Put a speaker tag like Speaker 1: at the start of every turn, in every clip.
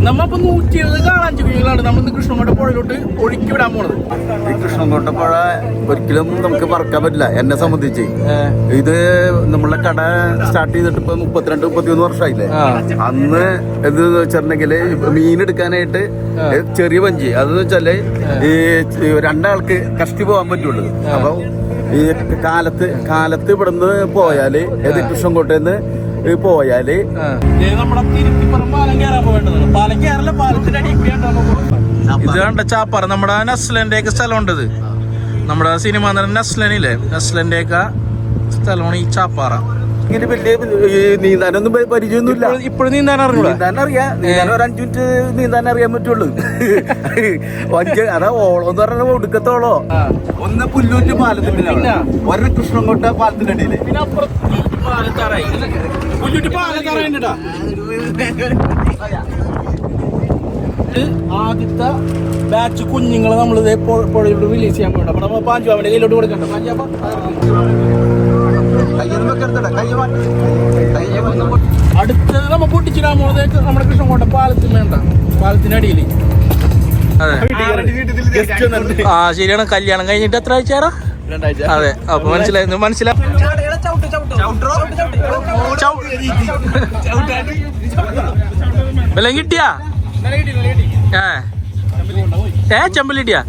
Speaker 1: നമ്മളിപ്പോ 120 കാളാഞ്ചി കുഞ്ഞുങ്ങളാണ് നമ്മളിന്ന് കൃഷ്ണൻകോട്ട പുഴയിലോട്ട് ഒഴുക്കി വിടാൻ പോണത്.
Speaker 2: ഈ കൃഷ്ണൻകോട്ട പുഴ ഒരിക്കലും നമുക്ക് മറക്കാൻ പറ്റില്ല. എന്നെ സംബന്ധിച്ച് ഇത് നമ്മളെ കട സ്റ്റാർട്ട് ചെയ്തിട്ട് ഇപ്പൊ 32-33 വർഷമായില്ലേ. അന്ന് ഇത് വെച്ചിട്ടുണ്ടെങ്കില് മീൻ എടുക്കാനായിട്ട് ചെറിയ വഞ്ചി അതെന്ന് വെച്ചാല് ഈ 2 ആൾക്ക് കഷ്ടി പോകാൻ പറ്റുള്ളൂ. അപ്പൊ ഈ കാലത്ത് ഇവിടുന്ന് പോയാല് ഏത് കൃഷ്ണൻകോട്ടേന്ന് പോയാല്
Speaker 1: നമ്മുടെ തിരുത്തിപ്പുറം പാലം കയറാൻ പോകേണ്ടത്. പാലം കയറല, പാലത്തിന്റെ അടി ഇത് കണ്ട ചാപ്പാറ നമ്മുടെ നസ്ലന്റെ ഒക്കെ സ്ഥലമുണ്ട്. ഇത് നമ്മുടെ സിനിമ നടൻ നസ്ലനില്ലേ, നസ്ലന്റെ ഒക്കെ സ്ഥലമാണ് ഈ ചാപ്പാറ.
Speaker 2: ഇങ്ങനെ വലിയ നീന്താനൊന്നും പരിചയമൊന്നുമില്ല.
Speaker 1: ഇപ്പോഴും നീന്താൻ അറിഞ്ഞൂടാ.
Speaker 2: നീന്താൻ ഒരു 5 മിനിറ്റ് നീന്താൻ അറിയാൻ പറ്റുള്ളൂ. അതാ ഓളം എന്ന് പറഞ്ഞ ഒടുക്കത്തോളോ. ഒന്ന് പുല്ലൂറ്റ് പാലത്തിന്റെ ഒരു കൃഷ്ണൻകോട്ട പാലത്തിന്റെ അടിയില്
Speaker 1: പിന്നെ ആദ്യത്തെ ബാച്ച് കുഞ്ഞുങ്ങളെ നമ്മളിത് പുഴയിലോട്ട് റിലീസ് ചെയ്യാൻ പോകണ്ട. അപ്പൊ നമ്മൾ പാഞ്ചാബിന്റെ കയ്യിലോട്ട് കൊടുക്കണ്ട. അടുത്തത് നമ്മ പൊട്ടിച്ചിടാൻ പോകുന്നത് നമ്മുടെ കൃഷ്ണൻകോട്ട പാലത്തിന് വേണ്ട, പാലത്തിന്റെ അടിയിൽ. ആ ശരിയാണ്. കല്യാണം കഴിഞ്ഞിട്ട് എത്ര ആഴ്ചയാടാ? 2 ആഴ്ച. അതെ. അപ്പൊ മനസ്സിലായി. വെള്ളം കിട്ടിയാ? ചെമ്പലിട്ടിയാ?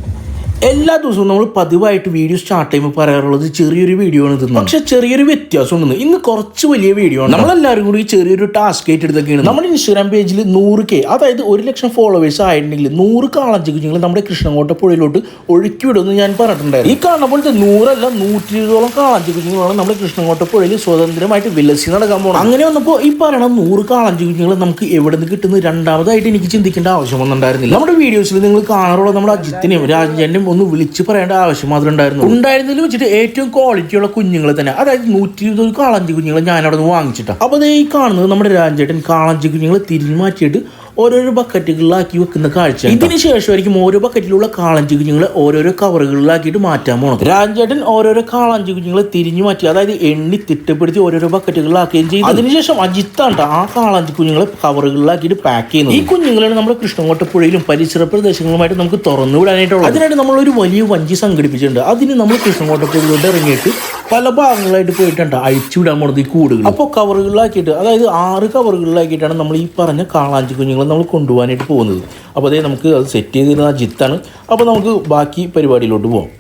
Speaker 1: എല്ലാ ദിവസവും നമ്മൾ പതിവായിട്ട് വീഡിയോ സ്റ്റാർട്ട് ചെയ്യുമ്പോൾ പറയാറുള്ളത് ചെറിയൊരു വീഡിയോ ആണ് ഇതെന്ന്. പക്ഷെ ചെറിയൊരു വ്യത്യാസം ഉണ്ടെന്ന്. ഇന്ന് കുറച്ച് വലിയ വീഡിയോ ആണ്. നമ്മളെല്ലാവരും കൂടി ചെറിയൊരു ടാസ്ക് ആയിട്ട് എടുത്തൊക്കെയാണ്. നമ്മുടെ ഇൻസ്റ്റാഗ്രാം പേജിൽ 100K, അതായത് 1,00,000 ഫോളോവേഴ്സ് ആയിട്ടുണ്ടെങ്കിൽ 100 കാളഞ്ചി കുഞ്ഞുങ്ങൾ നമ്മുടെ കൃഷ്ണൻകോട്ട പുഴയിലോട്ട് ഒഴുക്കി വിടുമെന്ന് ഞാൻ പറഞ്ഞിട്ടുണ്ടായിരുന്നു. ഈ കാണുന്ന പോലത്തെ 100 അല്ല 120ഓളം കാളഞ്ചി കുഞ്ഞുങ്ങളാണ് നമ്മുടെ കൃഷ്ണൻകോട്ട പുഴയിൽ സ്വതന്ത്രമായിട്ട് വിലസി നടക്കാൻ പോകുന്നത്. അങ്ങനെ വന്നപ്പോൾ ഈ പറയണ 100 കാളഞ്ചി കുഞ്ഞുങ്ങൾ നമുക്ക് എവിടെ നിന്ന് കിട്ടുന്നത് രണ്ടാമതായിട്ട് എനിക്ക് ചിന്തിക്കേണ്ട ആവശ്യം ഒന്നുണ്ടായിരുന്നില്ല. നമ്മുടെ വീഡിയോസിൽ നിങ്ങൾ കാണാറുള്ള നമ്മുടെ അജിത്തിനെയും രാജന്റെയും ഒന്ന് വിളിച്ച് പറയേണ്ട ആവശ്യം മാത്രം ഉണ്ടായിരുന്നതിൽ വെച്ചിട്ട് ഏറ്റവും ക്വാളിറ്റിയുള്ള കുഞ്ഞുങ്ങളെ തന്നെ, അതായത് 120 കാളഞ്ചി കുഞ്ഞുങ്ങളെ ഞാൻ അവിടെ നിന്ന് വാങ്ങിച്ചിട്ടാണ്. അപ്പോൾ ഈ കാണുന്നത് നമ്മുടെ രാജേട്ടൻ കാളഞ്ചി കുഞ്ഞുങ്ങളെ തിരിഞ്ഞു മാറ്റിയിട്ട് ഓരോരോ ബക്കറ്റുകളിലാക്കി വെക്കുന്ന കാഴ്ച. ഇതിന് ശേഷമായിരിക്കും ഓരോ ബക്കറ്റിലുള്ള കാളഞ്ചി കുഞ്ഞുങ്ങളെ ഓരോരോ കവറുകളിലാക്കിയിട്ട് മാറ്റാൻ പോകണം. രാജേട്ടൻ ഓരോരോ കാളഞ്ചി കുഞ്ഞുങ്ങളെ തിരിഞ്ഞു മാറ്റി, അതായത് എണ്ണി തിട്ടപ്പെടുത്തി ഓരോരോ ബക്കറ്റുകളിലാക്കുകയും ചെയ്തു. അതിനുശേഷം അജിത്താണ് ആ കാളഞ്ചി കുഞ്ഞുങ്ങളെ കവറുകളിലാക്കിയിട്ട് പാക്ക് ചെയ്യുന്നത്. ഈ കുഞ്ഞുങ്ങളാണ് നമ്മുടെ കൃഷ്ണൻകോട്ട പുഴയിലും പരിസര പ്രദേശങ്ങളുമായിട്ട് നമുക്ക് തുറന്നു വിടാനായിട്ടുള്ളത്. അതിനായിട്ട് നമ്മളൊരു വലിയ വഞ്ചി സംഘടിപ്പിച്ചിട്ടുണ്ട്. അതിന് നമ്മൾ കൃഷ്ണൻകോട്ട പുഴയിലോട്ട് ഇറങ്ങിയിട്ട് പല ഭാഗങ്ങളായിട്ട് പോയിട്ടുണ്ട് അഴിച്ചുവിടാൻ പോണത് ഈ കൂടുകൾ. അപ്പോൾ കവറുകളിലാക്കിയിട്ട്, അതായത് 6 കവറുകളിലാക്കിയിട്ടാണ് നമ്മൾ ഈ പറഞ്ഞ കാളാഞ്ചി കുഞ്ഞുങ്ങളെ നമ്മൾ കൊണ്ടുപോകാനായിട്ട് പോകുന്നത്. അപ്പോൾ അതേ നമുക്ക് അത് സെറ്റ് ചെയ്തിരുന്ന അജിത്താണ്. അപ്പോൾ നമുക്ക് ബാക്കി പരിപാടിയിലോട്ട് പോകാം.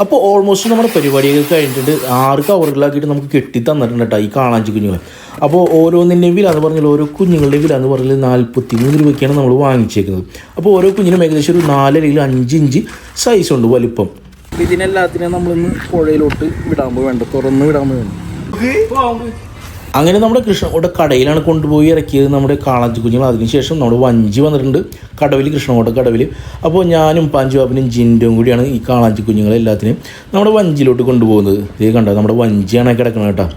Speaker 1: അപ്പോൾ ഓൾമോസ്റ്റ് നമ്മുടെ പരിപാടികൾ കഴിഞ്ഞിട്ട് 6 കവറുകളാക്കിയിട്ട് നമുക്ക് കെട്ടി തന്നിട്ടുണ്ട് കേട്ടോ ഈ കാളാഞ്ചി കുഞ്ഞുങ്ങൾ. അപ്പോൾ ഓരോന്നിൻ്റെയും വില എന്ന് പറഞ്ഞാൽ ഓരോ കുഞ്ഞുങ്ങളുടെ വില എന്ന് പറഞ്ഞാൽ 43 രൂപയ്ക്കാണ് നമ്മൾ വാങ്ങിച്ചേക്കുന്നത്. അപ്പോൾ ഓരോ കുഞ്ഞിനും ഏകദേശം ഒരു 4 അല്ലെങ്കിൽ 5 ഇഞ്ച് സൈസ് ഉണ്ട് വലിപ്പം. ഇതിനെല്ലാത്തിനും നമ്മളിന്ന് പുഴയിലോട്ട് വിടാൻ വേണ്ട, തുറന്ന് വിടാൻ വേണ്ട. അങ്ങനെ നമ്മുടെ കൃഷ്ണൻകോട്ട കടയിലാണ് കൊണ്ടുപോയി ഇറക്കിയത് നമ്മുടെ കാളാഞ്ചി കുഞ്ഞുങ്ങൾ. അതിനുശേഷം നമ്മുടെ വഞ്ചി വന്നിട്ടുണ്ട് കടവിൽ, കൃഷ്ണൻകോട്ട കടവിൽ. അപ്പോൾ ഞാനും പഞ്ചാബിനും ജിൻഡും കൂടിയാണ് ഈ കാളാഞ്ചി കുഞ്ഞുങ്ങളെ എല്ലാത്തിനും നമ്മുടെ വഞ്ചിയിലോട്ട് കൊണ്ടുപോകുന്നത്. ഇത് കണ്ടോ, നമ്മുടെ വഞ്ചിയാണ് കിടക്കുന്നത് കേട്ടോ.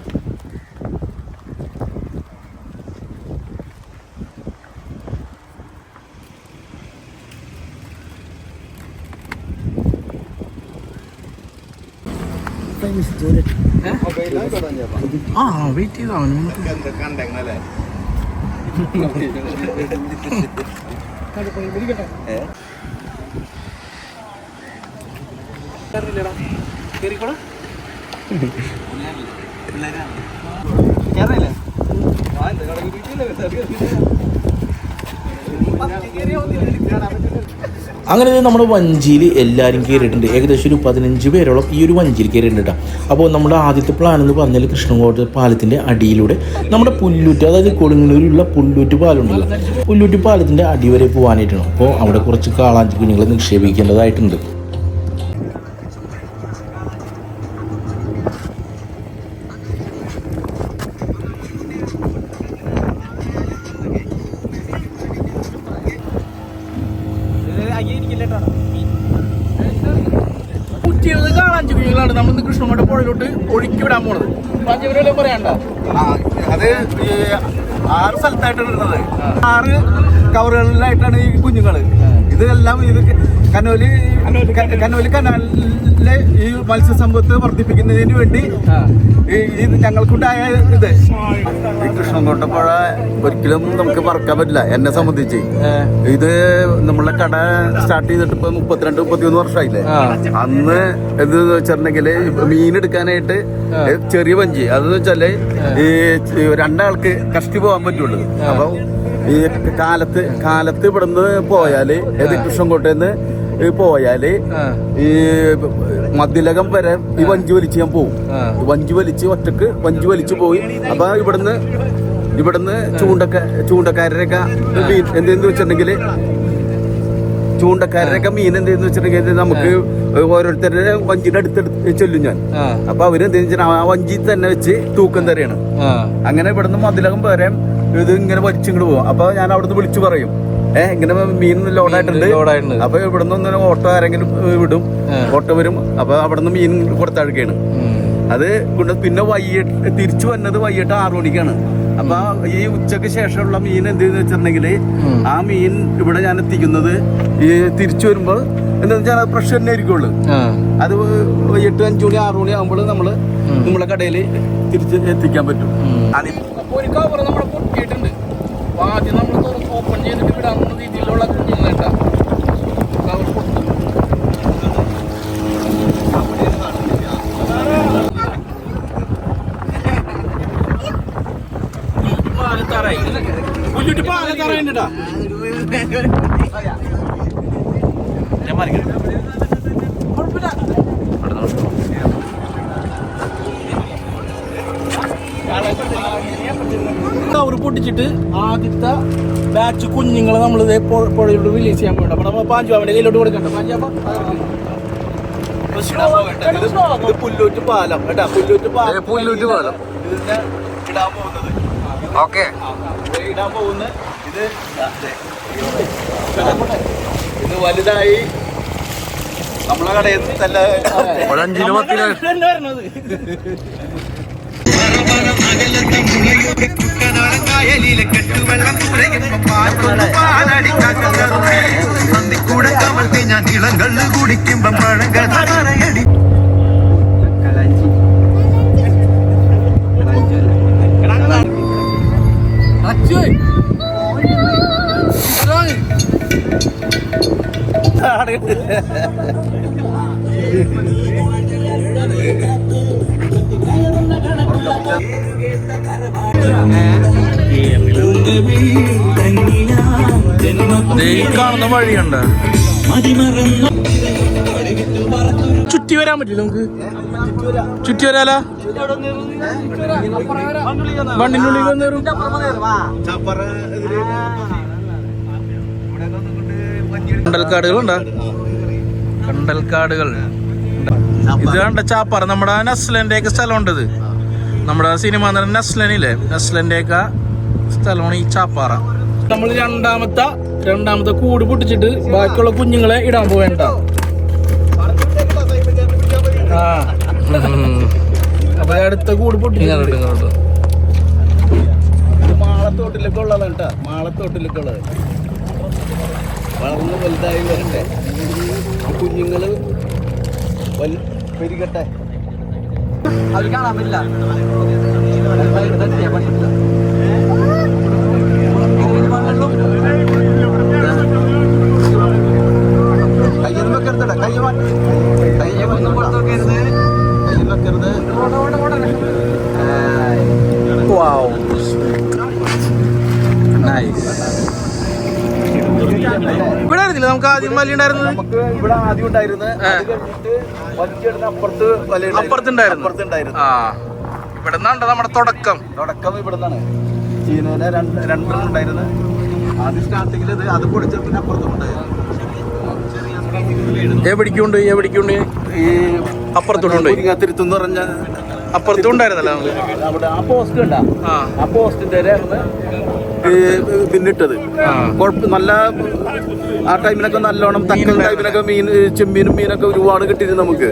Speaker 1: വെയിറ്റ് ചെയ്താൽ അങ്ങനെ നമ്മുടെ വഞ്ചിയിൽ എല്ലാവരും കയറിയിട്ടുണ്ട്. ഏകദേശം ഒരു 15 പേരോളം ഈ ഒരു വഞ്ചിയിൽ കയറിയിട്ടുണ്ട് കേട്ടോ. അപ്പോൾ നമ്മുടെ ആദ്യത്തെ പ്ലാൻ എന്ന് പറഞ്ഞാൽ കൃഷ്ണൻകോട്ട പാലത്തിൻ്റെ അടിയിലൂടെ നമ്മുടെ പുല്ലൂറ്റ്, അതായത് കൊടുങ്ങല്ലൂരിലുള്ള പുല്ലൂറ്റ് പാലമുണ്ടല്ലോ, പുല്ലൂറ്റ് പാലത്തിൻ്റെ അടി വരെ പോകാനായിട്ടാണ്. അപ്പോൾ അവിടെ കുറച്ച് കാളാഞ്ചി കുഞ്ഞുങ്ങളെ നിക്ഷേപിക്കേണ്ടതായിട്ടുണ്ട്. കാളാഞ്ചി കുഞ്ഞുങ്ങളാണ് നമ്മളിന്ന് കൃഷ്ണൻകോട്ട പുഴയിലോട്ട് ഒഴുക്കി വിടാൻ പോണത്. പറയാണ്ട
Speaker 2: അത് ഈ 6 സ്ഥലത്തായിട്ട് ഇടുന്നത്. 6 കവറുകളിലായിട്ടാണ് ഈ കുഞ്ഞുങ്ങള്. ഇതെല്ലാം ഇത് കനോലി കനാലിലെ ഈ മത്സ്യസമ്പത്ത് വർദ്ധിപ്പിക്കുന്നതിന് വേണ്ടി ഇത് ഞങ്ങൾക്കുണ്ടായ ഇത്. ഈ കൃഷ്ണൻകോട്ട പുഴ ഒരിക്കലും നമുക്ക് മറക്കാൻ പറ്റില്ല. എന്നെ സംബന്ധിച്ച് ഇത് നമ്മളെ കട സ്റ്റാർട്ട് ചെയ്തിട്ട് ഇപ്പൊ 32-33 വർഷമായില്ലേ. അന്ന് ഇത് വെച്ചിട്ടുണ്ടെങ്കില് മീൻ എടുക്കാനായിട്ട് ചെറിയ വഞ്ചി, അതെന്ന് വെച്ചാല് ഈ 2 ആൾക്ക് കഷ്ടി പോകാൻ പറ്റുള്ളൂ. അപ്പൊ ഈ കാലത്ത് ഇവിടുന്ന് പോയാല് കൃഷ്ണൻകോട്ടേന്ന് പോയാല് ഈ മദ്യലകം വരെ ഈ വഞ്ചി വലിച്ച് ഞാൻ പോകും. വഞ്ചി വലിച്ച് പോയി. അപ്പൊ ഇവിടുന്ന് ചൂണ്ടക്കാരൊക്കെ എന്തെന്ന് വെച്ചിട്ടുണ്ടെങ്കില് മീൻ എന്തെന്ന് വെച്ചിട്ടുണ്ടെങ്കിൽ നമുക്ക് ഓരോരുത്തരുടെ വഞ്ചിയുടെ അടുത്ത് ചെല്ലും ഞാൻ. അപ്പൊ അവരെന്തെന്ന് വെച്ചാൽ ആ വഞ്ചി തന്നെ വെച്ച് തൂക്കം തരെയാണ്. അങ്ങനെ ഇവിടുന്ന് മതിലകം വരെ ഇത് ഇങ്ങനെ വലിച്ചിങ്ങോട്ട് പോകും. അപ്പൊ ഞാൻ അവിടുന്ന് വിളിച്ചു പറയും, ഇങ്ങനെ മീൻ ലോഡായിട്ടുണ്ട്. അപ്പൊ ഇവിടുന്ന് ഒന്ന് ഓട്ടോ ആരെങ്കിലും വിടും, ഓട്ടോ വരും. അപ്പൊ അവിടുന്ന് മീൻ കൊടുത്തഴക്കാണ്. അത് പിന്നെ വൈകിട്ട് തിരിച്ചു വന്നത് വൈകിട്ട് 6 മണിക്കാണ്. അപ്പൊ ഈ ഉച്ചക്ക് ശേഷമുള്ള മീൻ എന്തെന്ന് വെച്ചിട്ടുണ്ടെങ്കില് ആ മീൻ ഇവിടെ ഞാൻ എത്തിക്കുന്നത് ഈ തിരിച്ചു വരുമ്പോൾ എന്താ വെച്ചാൽ ഫ്രഷ് തന്നെ ആയിരിക്കുള്ളൂ. അത് വൈകിട്ട് 5 മണി 6 മണി ആകുമ്പോൾ നമ്മളെ കടയിൽ തിരിച്ച് എത്തിക്കാൻ പറ്റും. ഒരു കവർ നമ്മളെ പൊട്ടിയിട്ടുണ്ട്. അപ്പൊ ആദ്യം നമ്മൾ ഓപ്പൺ ചെയ്തിട്ട് വിടാവുന്ന രീതിയിലുള്ള കുഞ്ഞുങ്ങളാ കവർ പൊട്ടും. കവർ പൊട്ടിച്ചിട്ട് ആദ്യത്തെ ബാച്ച് കുഞ്ഞുങ്ങളെ നമ്മൾ പുഴയിലോട്ട് റിലീസ് ചെയ്യാൻ പോകണ്ട. അപ്പൊ നമ്മൾ പാഞ്ചുവാമിന്റെ കയ്യിലോട്ട് കൊടുക്കണ്ട. പുല്ലൂറ്റ് പാലം കേട്ടാ, പുല്ലൂറ്റ് പാലം ഇതിന്റെ ഇടാൻ പോകുന്നത്. ഓക്കെ, ഇടാൻ പോകുന്ന ഇത് വലുതായി നമ്മളെ കടയിൽ തന്നെ 5-10
Speaker 3: ഞാൻ ഇളങ്കള്ള് കുടിക്കുമ്പം പഴങ്കടി
Speaker 1: കാണുന്ന വഴിയുണ്ട്. ചുറ്റി വരാൻ പറ്റില്ല നമുക്ക്. ചുറ്റി വരാലോ. മണ്ണിനുള്ളിൽ വന്നേറും. കണ്ടൽക്കാടുകളുണ്ടോ? കണ്ടൽക്കാടുകൾ. ഇത് കണ്ട ചാപ്പാറ നമ്മുടെ നസ്ലന്റെ ഒക്കെ സ്ഥലമുണ്ട്. ഇത് നമ്മുടെ സിനിമ നടൻ നസ്ലനില്ലേ, നസ്ലന്റെ ഒക്കെ സ്ഥലമാണ് ഈ ചാപ്പാറ. നമ്മൾ രണ്ടാമത്തെ കൂട് പൊട്ടിച്ചിട്ട് ബാക്കിയുള്ള കുഞ്ഞുങ്ങളെ ഇടാൻ പോവേണ്ട. അപ്പൊ അടുത്ത കൂട് പൊട്ടിച്ചിട്ട് മാളത്തോട്ടിലൊക്കെ ഉള്ളതാണ് കേട്ടാ. മാളത്തോട്ടിലൊക്കെ ഉള്ളത് വളർന്ന് വലുതായി വരണ്ടേ. കുഞ്ഞുങ്ങള് പെരുകട്ടെ. അത് കാണാൻ പറ്റില്ല. കയ്യൊന്നും വെക്കരുതട, കയ്യൊന്നും വെക്കരുത്. ഇവിടെ ആയിരുന്നില്ല നമുക്ക് ആദ്യം വലിയ ഉണ്ടായിരുന്നത്. നമുക്ക് ഇവിടെ ആദ്യം ഉണ്ടായിരുന്നത് അപ്പുറത്തുണ്ടായിരുന്നു. ആ, ഇവിടെ നിന്നാണ് നമ്മുടെ തുടക്കം ഇവിടെ നിന്നാണ്. ചീനയിലെ 2 ഉണ്ടായിരുന്നത് ആദ്യം സ്റ്റാർട്ടിങ്ങിൽ. അത് പൊടിച്ചത് പിന്നെ അപ്പുറത്തും ഉണ്ടായിരുന്നു. എവിടേക്കുണ്ട് ഈ അപ്പുറത്തോട്ടുണ്ട്. തിരുത്തെന്ന് പറഞ്ഞ അപ്പുറത്തും ഉണ്ടായിരുന്നല്ലോ അവിടെ. ആ പോസ്റ്റ് ഉണ്ടാ, ആ പോസ്റ്റിന്റെ
Speaker 2: പിന്നിട്ടത്. നല്ല ആ ടൈമിലൊക്കെ നല്ലോണം തക്കൽ ടൈമിലൊക്കെ ചെമ്മീനും മീനൊക്കെ ഒരുപാട് കിട്ടിയിരുന്നു നമുക്ക്.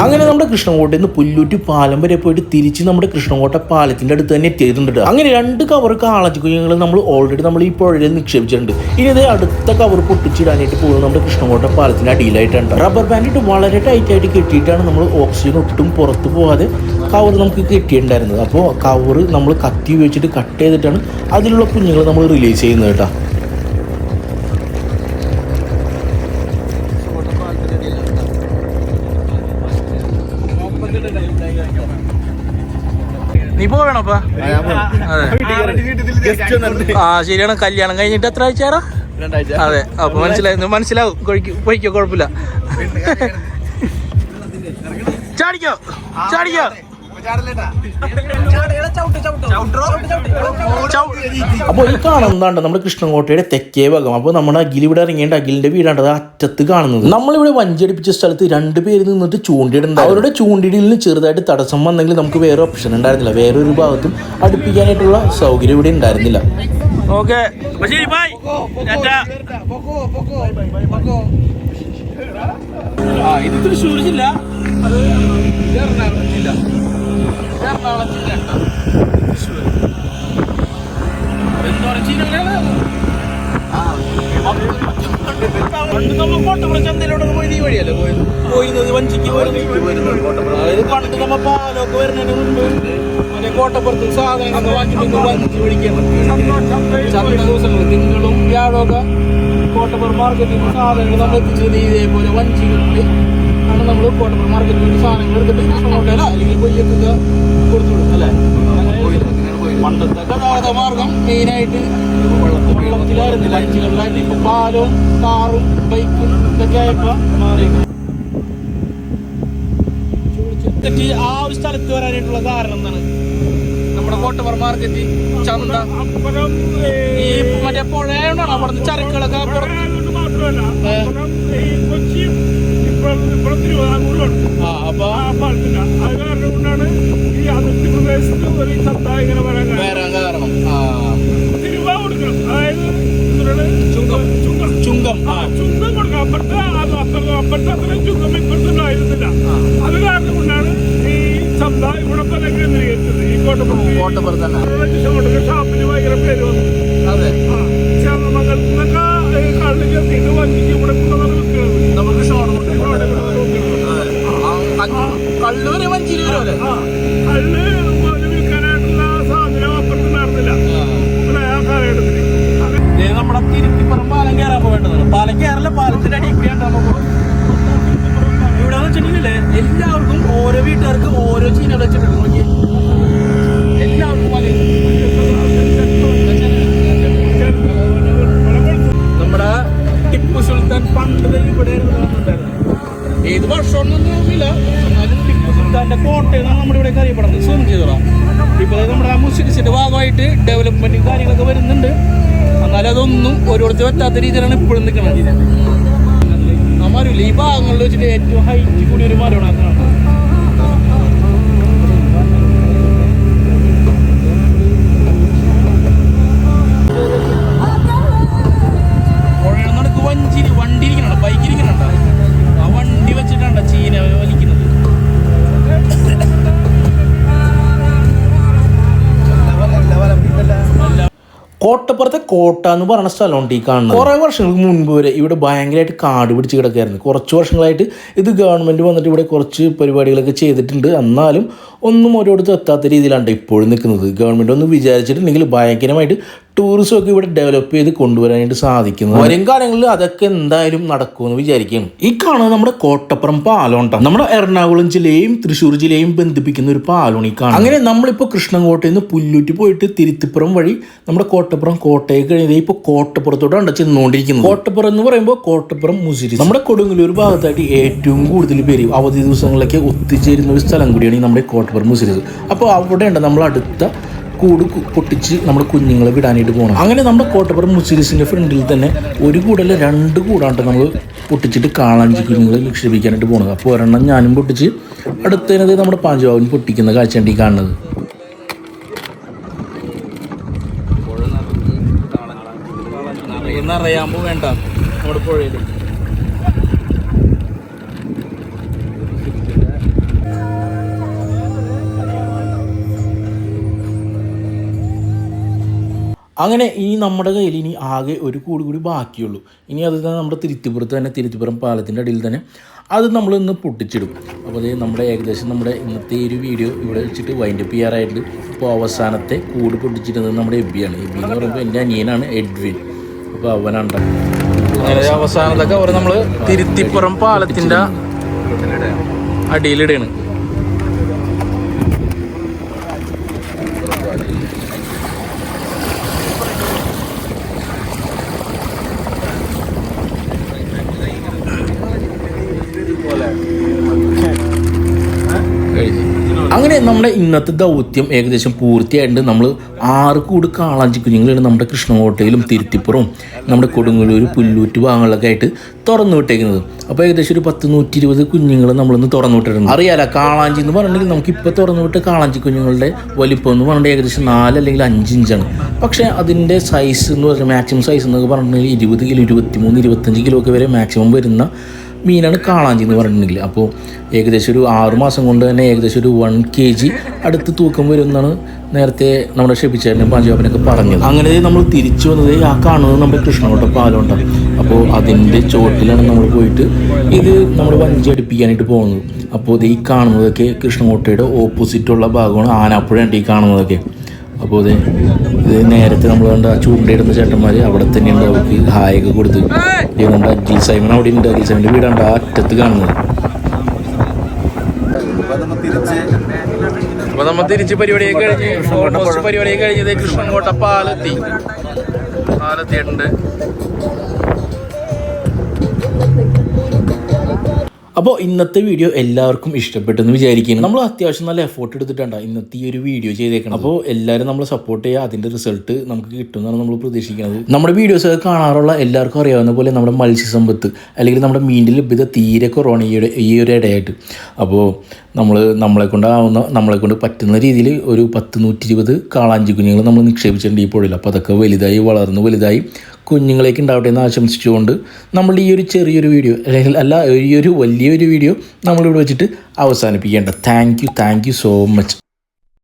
Speaker 1: അങ്ങനെ നമ്മുടെ കൃഷ്ണൻകോട്ടയിൽ നിന്ന് പുല്ലൂറ്റി പാലം വരെ പോയിട്ട് തിരിച്ച് നമ്മുടെ കൃഷ്ണൻകോട്ട പാലത്തിന്റെ അടുത്ത് തന്നെ എത്തിയിട്ടുണ്ട്. അങ്ങനെ 2 കവർ കാളച്ചി കുഞ്ഞുങ്ങൾ നമ്മൾ ഓൾറെഡി നമ്മൾ ഈ പുഴയിൽ നിക്ഷേപിച്ചിട്ടുണ്ട്. ഇനി ഇത് അടുത്ത കവർ പൊട്ടിച്ചിടാനായിട്ട് പോകുന്നത് നമ്മുടെ കൃഷ്ണൻകോട്ട പാലത്തിന്റെ അടിയിലായിട്ടുണ്ട്. റബ്ബർ ബാൻഡ് ഇട്ട് വളരെ ടൈറ്റ് ആയിട്ട് കെട്ടിയിട്ടാണ് നമ്മൾ ഓക്സിജൻ ഒട്ടും പുറത്ത് പോകാതെ കവർ നമുക്ക് കെട്ടിയിട്ടുണ്ടായിരുന്നത്. അപ്പോൾ കവർ നമ്മൾ കത്തി ഉപയോഗിച്ചിട്ട് കട്ട് ചെയ്തിട്ടാണ് അതിലുള്ള കുഞ്ഞുങ്ങൾ നമ്മൾ റിലീസ് ചെയ്യുന്നത് കേട്ടോ. നീ പോവേണപ്പാ? അതെ ശരിയാണ്. കല്യാണം കഴിഞ്ഞിട്ട് എത്ര ആഴ്ചയാടാ?
Speaker 2: 2 ആഴ്ച.
Speaker 1: അതെ, അപ്പൊ മനസ്സിലാവും. പോയിക്കോ, കുഴപ്പമില്ല. ചാടിക്കോ. അപ്പോൾ ഈ കാണുന്നതാണ് നമ്മുടെ കൃഷ്ണൻകോട്ടയുടെ തെക്കേ ഭാഗം. അപ്പോൾ നമ്മുടെ അഖിൽ ഇവിടെ ഇറങ്ങിയിട്ട് അഖിലിന്റെ വീടാണ് അത് അറ്റത്ത് കാണുന്നത്. നമ്മളിവിടെ വഞ്ചടിപ്പിച്ച സ്ഥലത്ത് 2 പേര് നിന്നിട്ട് ചൂണ്ടിയിടുന്നുണ്ട്. അവരുടെ ചൂണ്ടിയിടലിന് ചെറുതായിട്ട് തടസ്സം വന്നെങ്കിൽ നമുക്ക് വേറെ ഓപ്ഷൻ ഉണ്ടായിരുന്നില്ല. വേറൊരു ഭാഗത്തും അടുപ്പിക്കാനായിട്ടുള്ള സൗകര്യം ഇവിടെ ഉണ്ടായിരുന്നില്ല. ഓക്കെ, ഇത് തൃശ്ശൂർ ജില്ല, അത് എറണാകുളം ജില്ല. കോട്ടപ്പുറം ചന്തയിലോട്ടൊക്കെ പോയി ഈ വഴിയല്ലേ പോയിരുന്നത്? വഞ്ചിക്ക് അതായത് പണ്ട് നമ്മ പാലൊക്കെ വരുന്നതിന് മുൻപ് മറ്റേ കോട്ടപ്പുറത്ത് സാധനങ്ങൾ വാങ്ങിട്ട് വഞ്ചി മേടിക്കാൻ ദിവസങ്ങൾ തിങ്കളും വ്യാഴമൊക്കെ കോട്ടപ്പുറം മാർക്കറ്റിൽ സാധനങ്ങൾ നമ്മൾ എത്തിച്ചത് ഇതേപോലെ വഞ്ചികളിൽ ആണ്. നമ്മൾ കോട്ടപ്പുറം മാർക്കറ്റിൽ സാധനങ്ങൾ എടുത്തിട്ട് കൃഷ്ണൻകോട്ടയില അല്ലെങ്കിൽ കൊയ്യത്തൊക്കെ കൊടുത്തു വിടും അല്ലേ? പണ്ടത്തെ ഗതാഗത മാർഗം മെയിനായിട്ട് വെള്ളത്തിലായിരുന്നില്ല, വഞ്ചികളിലായിരുന്നു. ഇപ്പൊ പാലും കാറും ബൈക്കും ഇതൊക്കെ ആയപ്പോ മാറി. ആ ഒരു സ്ഥലത്ത് വരാനായിട്ടുള്ള കാരണം എന്താണ്? നമ്മുടെ കോട്ടപ്പുറം മാർക്കറ്റ് ചന്ത ഈ മറ്റേ പുഴയോണ്ടാണ് അവിടുന്ന് ചരക്കുകളൊക്കെ വരാൻ കാരണം. ചുങ്കം
Speaker 4: ചുങ്കം അത് കാരണം കൊണ്ടാണ് ഈ ചന്ത ഇവിടെ തന്നെ കേന്ദ്രീകരിച്ചത്. ഈ
Speaker 1: കോട്ടപ്പുറത്ത് തന്നെ
Speaker 4: ഷാപ്പിന് ഭയങ്കര പേര് വന്നു.
Speaker 1: അതെ,
Speaker 4: ചേർന്നമംഗലത്ത് നിന്നൊക്കെ കള്ള് ചേർത്തിട്ട് വഞ്ചിക്ക് ഇവിടെ വിൽക്കുന്നത്
Speaker 1: നമുക്ക് കള്ളൂര് വഞ്ചിരി വരുമല്ലേ?
Speaker 4: കള്ള് വിൽക്കാനായിട്ടുള്ള സാധനം അപ്പുറത്തുണ്ടായിരുന്നില്ല ഇവിടെ ആ കാലഘട്ടത്തിൽ.
Speaker 1: നമ്മുടെ തിരുത്തിപ്പുറം പാലം കയറാൻ പോകേണ്ടതാണ്. പാലം കയറല്ല, പാലത്തിന്റെ അടിയിൽ കൂടിയാണ് നമുക്ക്. ഇവിടെ വെച്ചിട്ടില്ലേ എല്ലാവർക്കും ഓരോ വീട്ടുകാർക്ക് ഓരോ ചീന വെച്ചിട്ടുണ്ട്. നോക്കി എല്ലാവർക്കും നമ്മുടെ ടിപ്പു സുൽത്താൻ പണ്ട് ഇവിടെ ഏത് വർഷമൊന്നും നോക്കില്ല, എന്നാലും ടിപ്പു സുൽത്താന്റെ കോട്ടയെന്നാണ് നമ്മുടെ ഇവിടെ അറിയപ്പെടുന്നത്. സൂം ചെയ്തോളാം. ഇപ്പൊ നമ്മുടെ മുസ്ലിംസിന്റെ ഭാഗമായിട്ട് ഡെവലപ്മെന്റും കാര്യങ്ങളൊക്കെ വരുന്നുണ്ട്. എന്നാലും അതൊന്നും ഓരോരുത്തർ പറ്റാത്ത രീതിയിലാണ് ഇപ്പോഴും നിൽക്കുന്നത്. ആ മരമില്ല ഈ ഭാഗങ്ങളിൽ വെച്ചിട്ട് ഏറ്റവും ഹൈറ്റ് കൂടി ഒരു മരമാണ്. പുഴയുടെ നടക്ക് വണ്ടി ഇരിക്കണ ബൈക്ക് ഇരിക്കണുണ്ട. ആ വണ്ടി വെച്ചിട്ടാണ് ചീന വലിക്കുന്നത്. കോട്ടപ്പുറത്തെ കോട്ട എന്ന് പറയുന്ന സ്ഥലമുണ്ട് ഈ കാണുന്നത്. കുറേ വർഷങ്ങൾക്ക് മുൻപ് വരെ ഇവിടെ ഭയങ്കരമായിട്ട് കാട് പിടിച്ച് കിടക്കായിരുന്നു. കുറച്ച് വർഷങ്ങളായിട്ട് ഇത് ഗവൺമെൻറ് വന്നിട്ട് ഇവിടെ കുറച്ച് പരിപാടികളൊക്കെ ചെയ്തിട്ടുണ്ട്. എന്നാലും ഒന്നും ഓരോരുത്തർ എത്താത്ത രീതിയിലാണ് ഇപ്പോഴും നിൽക്കുന്നത്. ഗവൺമെൻറ് ഒന്ന് വിചാരിച്ചിട്ടുണ്ടെങ്കിൽ ഭയങ്കരമായിട്ട് ടൂറിസം ഒക്കെ ഇവിടെ ഡെവലപ്പ് ചെയ്ത് കൊണ്ടുവരാനായിട്ട് സാധിക്കുന്നത്. വരും കാലങ്ങളിൽ അതൊക്കെ എന്തായാലും നടക്കുമെന്ന് വിചാരിക്കുകയാണ്. ഈ കാണുന്നത് നമ്മുടെ കോട്ടപ്പുറം പാലം ഉണ്ടാകും. നമ്മുടെ എറണാകുളം ജില്ലയും തൃശ്ശൂർ ജില്ലയും ബന്ധിപ്പിക്കുന്ന ഒരു പാലമാണ് ഈ കാണുന്നത്. അങ്ങനെ നമ്മളിപ്പോൾ കൃഷ്ണൻകോട്ടയിൽ നിന്ന് പുല്ലൂറ്റി പോയിട്ട് തിരുത്തിപ്പുറം വഴി നമ്മുടെ കോട്ടപ്പുറം കോട്ടയെ കഴിഞ്ഞത് ഇപ്പോൾ കോട്ടപ്പുറത്തോട്ടാണ് ചെന്നുകൊണ്ടിരിക്കുന്നത്. കോട്ടപ്പുറം എന്ന് പറയുമ്പോൾ കോട്ടപ്പുറം മുസിരി നമ്മുടെ കൊടുങ്ങല്ലൂർ ഭാഗത്തായിട്ട് ഏറ്റവും കൂടുതൽ പേര് അവധി ദിവസങ്ങളിലൊക്കെ ഒത്തുചേരുന്ന ഒരു സ്ഥലം കൂടിയാണ് നമ്മുടെ കോട്ടപ്പുറം മുസിരി. അപ്പോൾ അവിടെയുണ്ട് നമ്മൾ അടുത്ത കൂട് പൊട്ടിച്ച് നമ്മുടെ കുഞ്ഞുങ്ങളെ വിടാനായിട്ട് പോകണം. അങ്ങനെ നമ്മുടെ കോട്ടപ്പുറം മുസിരിസിൻ്റെ ഫ്രണ്ടിൽ തന്നെ ഒരു കൂടല്ല 2 കൂടാണ്ട് നമ്മൾ പൊട്ടിച്ചിട്ട് കാളാഞ്ചി കുഞ്ഞുങ്ങളെ നിക്ഷേപിക്കാനായിട്ട് പോകുന്നത്. അപ്പോൾ ഒരെണ്ണം ഞാനും പൊട്ടിച്ച് അടുത്തതിനത് നമ്മുടെ പാഞ്ചാവൻ പൊട്ടിക്കുന്ന കാഴ്ചയാണ് ഈ കാണുന്നത്. നിറയാകുമ്പോൾ വേണ്ട നമ്മുടെ പുഴയിൽ. അങ്ങനെ ഇനി നമ്മുടെ കയ്യിൽ ഇനി ആകെ ഒരു കൂടി ബാക്കിയുള്ളൂ. ഇനി അത് നമ്മുടെ തിരുത്തിപ്പുറം പാലത്തിൻ്റെ അടിയിൽ തന്നെ അത് നമ്മൾ ഇന്ന് പൊട്ടിച്ചിടും. അപ്പോൾ അത് നമ്മുടെ ഏകദേശം നമ്മുടെ ഇന്നത്തെ ഈ ഒരു വീഡിയോ ഇവിടെ വെച്ചിട്ട് വൈൻഡപ്പ് ചെയ്യാറായിട്ട്. ഇപ്പോൾ അവസാനത്തെ കൂട് പൊട്ടിച്ചിരുന്നത് നമ്മുടെ എബിയാണ്. എബി എന്ന് പറയുമ്പോൾ എൻ്റെ അനിയനാണ് എഡ്വിൻ. അപ്പോൾ അവനുണ്ട് അങ്ങനെ അവസാനത്തൊക്കെ അവർ നമ്മൾ തിരുത്തിപ്പുറം പാലത്തിൻ്റെ അടിയിലിടുകയാണ്. അങ്ങനെ നമ്മുടെ ഇന്നത്തെ ദൗത്യം ഏകദേശം പൂർത്തിയായിട്ടുണ്ട്. നമ്മൾ 6 കൂട് കാളാഞ്ചി കുഞ്ഞുങ്ങളാണ് നമ്മുടെ കൃഷ്ണകോട്ടയിലും തിരുത്തിപ്പുറവും നമ്മുടെ കൊടുങ്ങല്ലൂർ പുല്ലൂറ്റ് ഭാഗങ്ങളിലൊക്കെ ആയിട്ട് തുറന്നു വിട്ടേക്കുന്നത്. അപ്പോൾ ഏകദേശം ഒരു 120 കുഞ്ഞുങ്ങൾ നമ്മളിന്ന് തുറന്നു വിട്ടിട്ടുണ്ട്. അറിയാലോ, കാളാഞ്ചി എന്ന് പറഞ്ഞിട്ടുണ്ടെങ്കിൽ നമുക്കിപ്പോൾ തുറന്നു വിട്ട കാളാഞ്ചി കുഞ്ഞുങ്ങളുടെ വലിപ്പം എന്ന് പറഞ്ഞിട്ട് ഏകദേശം 4 അല്ലെങ്കിൽ 5 ഇഞ്ചാണ്. പക്ഷേ അതിൻ്റെ സൈസ് എന്ന് പറഞ്ഞാൽ മാക്സിമം സൈസ് എന്നൊക്കെ പറഞ്ഞിട്ടുണ്ടെങ്കിൽ 20 കിലോ 23, 25 കിലോ ഒക്കെ വരെ മാക്സിമം വരുന്ന മീനാണ് കാളാഞ്ചി എന്ന് പറഞ്ഞിട്ടുണ്ടെങ്കിൽ. അപ്പോൾ ഏകദേശം ഒരു 6 മാസം കൊണ്ട് തന്നെ ഏകദേശം ഒരു 1 kg അടുത്ത് തൂക്കം വരുമെന്നാണ് നേരത്തെ നമ്മുടെ ഷെബിച്ചേട്ടനും പാഞ്ചാബിനൊക്കെ പറഞ്ഞത്. അങ്ങനെ നമ്മൾ തിരിച്ചു വന്നത് ആ കാണുന്നത് നമ്മുടെ കൃഷ്ണകോട്ട പാലമുണ്ടാണ്. അപ്പോൾ അതിൻ്റെ ചോട്ടിലാണ് നമ്മൾ പോയിട്ട് ഇത് നമ്മൾ വഞ്ചി അടുപ്പിക്കാനായിട്ട് പോകുന്നത്. അപ്പോൾ ഈ കാണുന്നതൊക്കെ കൃഷ്ണകോട്ടയുടെ ഓപ്പോസിറ്റുള്ള ഭാഗമാണ് ആനാപ്പുഴയുണ്ട് ഈ കാണുന്നതൊക്കെ. അപ്പോൾ ഇത് നേരത്തെ നമ്മൾ കണ്ട ചൂണ്ടയിടുന്ന ചേട്ടന്മാർ അവിടെ തന്നെയുണ്ട്. അവർക്ക് ഹായൊക്കെ കൊടുത്ത് ഇതുകൊണ്ട് അഖിൽ സൈമൻ അവിടെ ഉണ്ട്. അഖിൽ സൈമൻ്റെ വീടാണ് ആ അറ്റത്ത് കാണുന്നത്. അപ്പോൾ നമ്മൾ തിരിച്ച് പരിപാടിയൊക്കെ കഴിഞ്ഞത് കൃഷ്ണൻകോട്ട പാലത്തിയിട്ടുണ്ട്. അപ്പോൾ ഇന്നത്തെ വീഡിയോ എല്ലാവർക്കും ഇഷ്ടപ്പെട്ടെന്ന് വിചാരിക്കുന്നു. നമ്മൾ അത്യാവശ്യം നല്ല എഫോർട്ട് എടുത്തിട്ടുണ്ട് ഇന്നത്തെ ഈ ഒരു വീഡിയോ ചെയ്തേക്കണം. അപ്പോൾ എല്ലാവരും നമ്മൾ സപ്പോർട്ട് ചെയ്യുക. അതിൻ്റെ റിസൾട്ട് നമുക്ക് കിട്ടുമെന്നാണ് നമ്മൾ പ്രതീക്ഷിക്കുന്നത്. നമ്മുടെ വീഡിയോസൊക്കെ കാണാറുള്ള എല്ലാവർക്കും അറിയാവുന്ന പോലെ നമ്മുടെ മത്സ്യസമ്പത്ത് അല്ലെങ്കിൽ നമ്മുടെ മീനിൻ്റെ ലഭ്യത തീരെ കുറവാണ് ഈ ഒരു ഇടയായിട്ട്. അപ്പോൾ നമ്മളെ കൊണ്ട് പറ്റുന്ന രീതിയിൽ ഒരു 120 കാളാഞ്ചി കുഞ്ഞുങ്ങൾ നമ്മൾ നിക്ഷേപിച്ചിട്ടുണ്ട് ഈ പുഴയിൽ. അപ്പോൾ അതൊക്കെ വളർന്ന് വലുതായി കുഞ്ഞുങ്ങളേക്ക് ഉണ്ടാവട്ടെ എന്ന് ആശംസിച്ചുകൊണ്ട് നമ്മൾ ഈ ഒരു ചെറിയൊരു വീഡിയോ അല്ലെങ്കിൽ ഈ ഒരു വലിയൊരു വീഡിയോ നമ്മളിവിടെ വെച്ചിട്ട് അവസാനിപ്പിക്കേണ്ട. Thank you so much.